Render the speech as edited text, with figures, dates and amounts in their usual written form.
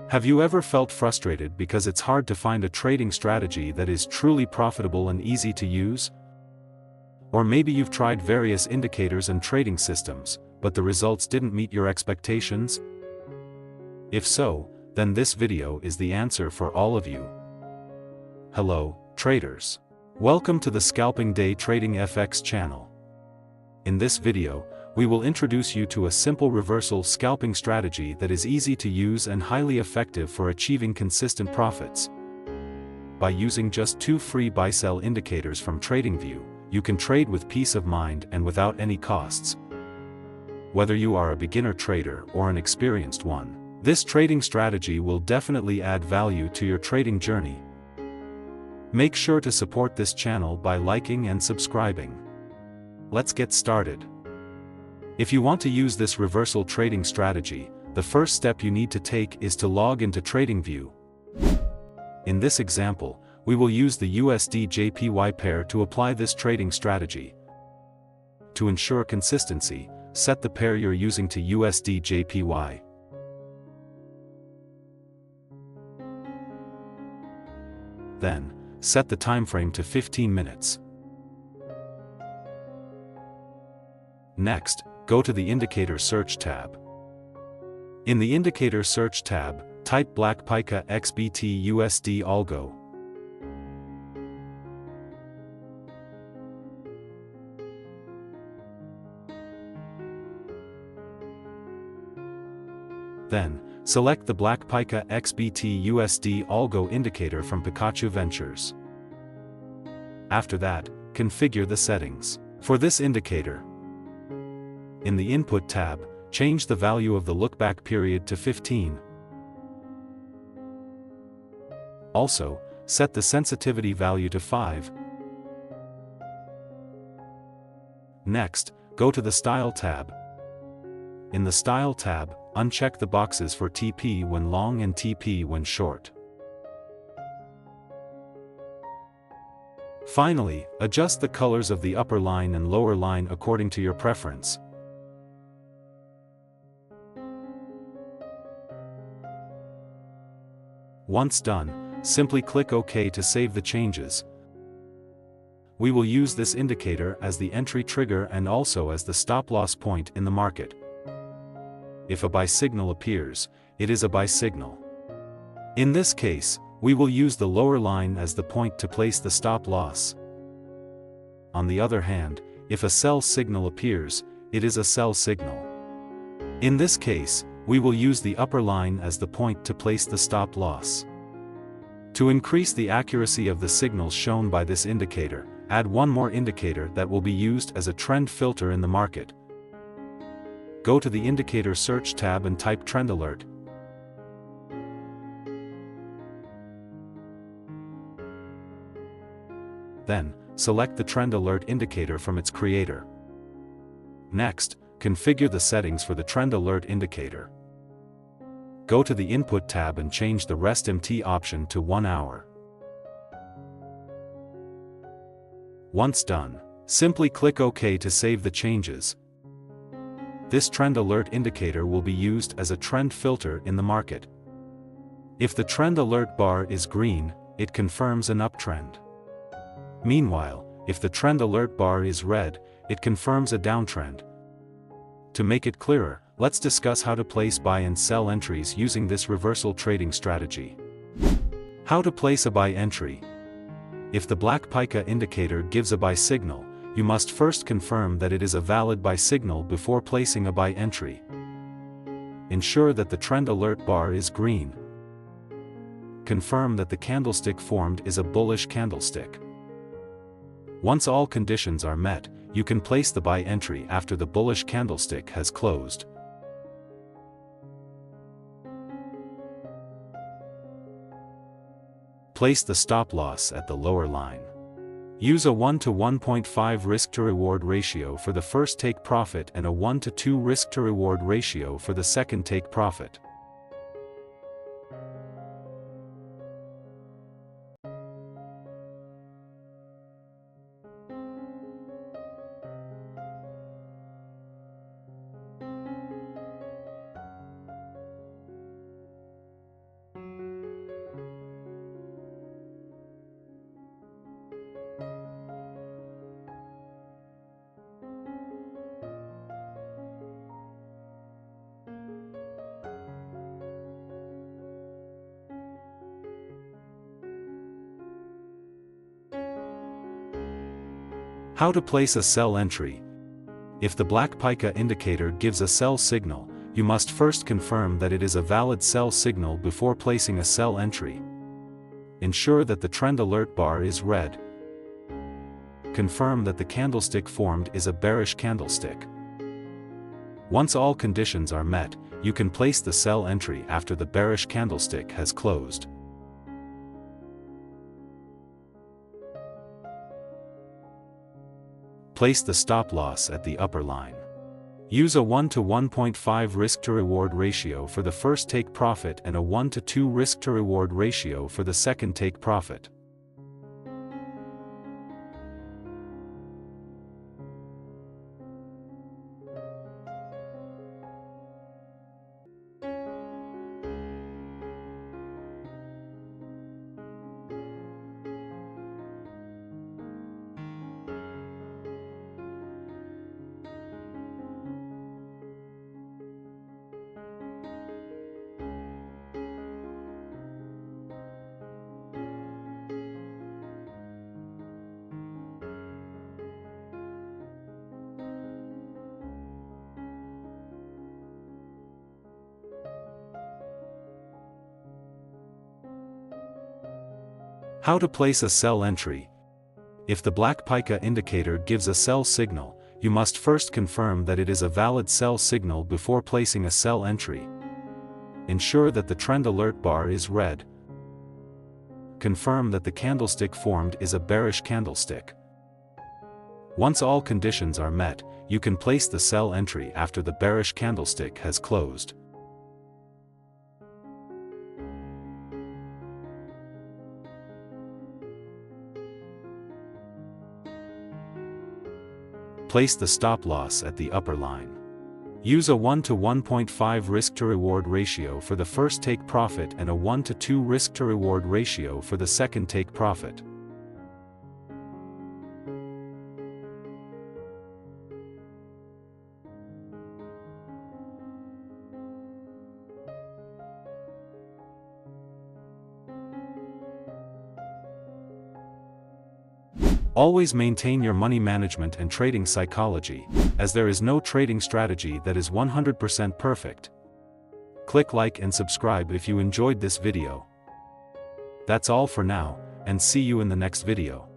Have you ever felt frustrated because it's hard to find a trading strategy that is truly profitable and easy to use? Or maybe you've tried various indicators and trading systems, but the results didn't meet your expectations? If so, then this video is the answer for all of you. Hello, traders. Welcome to the Scalping Day Trading FX channel. In this video, we will introduce you to a simple reversal scalping strategy that is easy to use and highly effective for achieving consistent profits. By using just 2 free buy-sell indicators from Tradingview, you can trade with peace of mind and without any costs. Whether you are a beginner trader or an experienced one, this trading strategy will definitely add value to your trading journey. Make sure to support this channel by liking and subscribing. Let's get started. If you want to use this reversal trading strategy, the first step you need to take is to log into Tradingview. In this example, we will use the USD-JPY pair to apply this trading strategy. To ensure consistency, set the pair you're using to USD-JPY. Then, set the time frame to 15 minutes. Next, go to the Indicator Search tab. In the Indicator Search tab, type BlackPika XBTUSD Algo. Then, select the BlackPika XBTUSD Algo indicator from Pikachu Ventures. After that, configure the settings. For this indicator, in the Input tab, change the value of the lookback period to 15. Also, set the sensitivity value to 5. Next, go to the Style tab. In the Style tab, uncheck the boxes for TP when long and TP when short. Finally, adjust the colors of the upper line and lower line according to your preference. Once done, simply click OK to save the changes. We will use this indicator as the entry trigger and also as the stop-loss point in the market. If a buy signal appears, it is a buy signal. In this case, we will use the lower line as the point to place the stop-loss. On the other hand, if a sell signal appears, it is a sell signal. In this case, we will use the upper line as the point to place the stop-loss. To increase the accuracy of the signals shown by this indicator, add one more indicator that will be used as a trend filter in the market. Go to the Indicator Search tab and type TrendAlert. Then, select the TrendAlert indicator from its creator. Next, configure the settings for the TrendAlert indicator. Go to the Input tab and change the Rest MT option to 1 hour. Once done, simply click OK to save the changes. This trend alert indicator will be used as a trend filter in the market. If the trend alert bar is green, it confirms an uptrend. Meanwhile, if the trend alert bar is red, it confirms a downtrend. To make it clearer, let's discuss how to place buy and sell entries using this reversal trading strategy. How to place a buy entry. If the BlackPika indicator gives a buy signal, you must first confirm that it is a valid buy signal before placing a buy entry. Ensure that the trend alert bar is green. Confirm that the candlestick formed is a bullish candlestick. Once all conditions are met, you can place the buy entry after the bullish candlestick has closed. Place the stop loss at the lower line. Use a 1 to 1.5 risk-to-reward ratio for the first take profit and a 1 to 2 risk-to-reward ratio for the second take profit. How to place a sell entry. If the BlackPika indicator gives a sell signal, you must first confirm that it is a valid sell signal before placing a sell entry. Ensure that the trend alert bar is red. Confirm that the candlestick formed is a bearish candlestick. Once all conditions are met, you can place the sell entry after the bearish candlestick has closed. Place the stop loss at the upper line. Use a 1 to 1.5 risk-to-reward ratio for the first take profit and a 1 to 2 risk-to-reward ratio for the second take profit. How to place a sell entry. If the BlackPika indicator gives a sell signal, you must first confirm that it is a valid sell signal before placing a sell entry. Ensure that the trend alert bar is red. Confirm that the candlestick formed is a bearish candlestick. Once all conditions are met, you can place the sell entry after the bearish candlestick has closed. Place the stop loss at the upper line. Use a 1 to 1.5 risk-to-reward ratio for the first take profit and a 1 to 2 risk-to-reward ratio for the second take profit. Always maintain your money management and trading psychology, as there is no trading strategy that is 100% perfect. Click like and subscribe if you enjoyed this video. That's all for now, and see you in the next video.